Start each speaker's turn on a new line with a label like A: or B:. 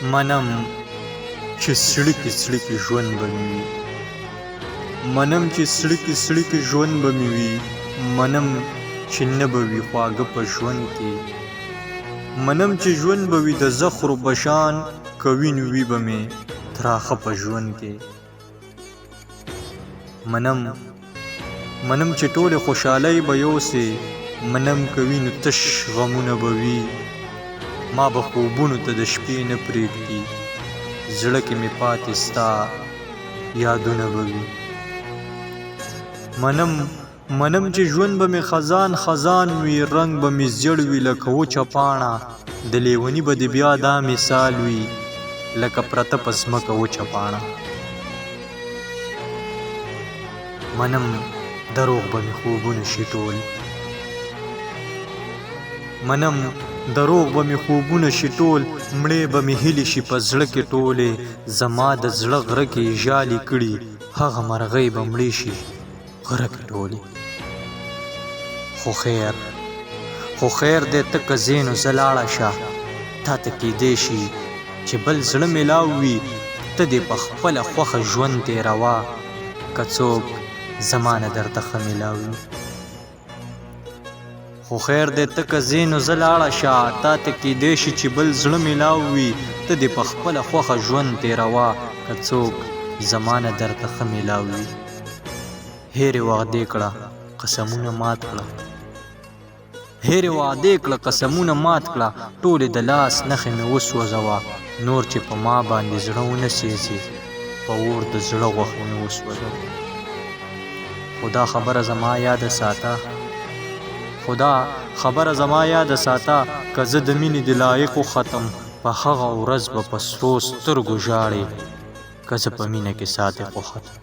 A: منم چې سړیکې سړیکې ژوند به مې وي، منم چې سړیکې سړیکې ژوند به مې وي، منم چې نه به وي خواږه په ژوند کې، منم چې ژوند به وي د زخرو بشان، که وینو وي به مې تراخه په ژوند کې. منم چې ټولې خوشحالۍ به یوسې، منم که وینو تش غمونه به وي، ما به خوبونو ته د شپې نه پرېږدي، زړه کې مې پاتې ستا یادونه به وي. منم چې ژوند به مې خزان خزان وي، رنګ به مې زیړ وي لکه وچه پاڼه، د لیوني به دې بیا دا مثال وي لکه پرته په ځمکه وچه پاڼه. منم دروغ به مې خوبونه شي ټول، منم دروغ به مې خوبونه شي ټول، مړې به مې هیلې شي په زړه کې ټولې، زما د زړه غره کې ژالې کړي هغه مرغۍ به مړې شي غره کې ټولې. خو خیر دی ته که ځې نو زه لاړه شه، تا ته کیدی شي چې بل زړه میلاو وي، ته دې په خپله خوښه ژوند تېروه، که څوک زما نه درته ښه میلاو وي. خو خیر دی ته که ځې نو زه لاړه شه، تا ته کیدی شي چې بل زړه میلاو وي، ته دې په خپله خوښه ژوند تېروه، که څوک زما نه درته ښه میلاو وي. هېرې وعدې کړه قسمونه مات کړه، هېرې وعدې کړه قسمونه مات کړه، ټولې د لاس نښې مې وسوځوه، نور چې په ما باندې زړه ونه سېزي، په اور د زړه غوښې مې وسوځوه. خو دا خبره زما یاده ساته، که زه د مینې د لایقو ختم، په هغه ورځ به په سرو سترګو ژاړې، که زه په مینه کې صادق وختم.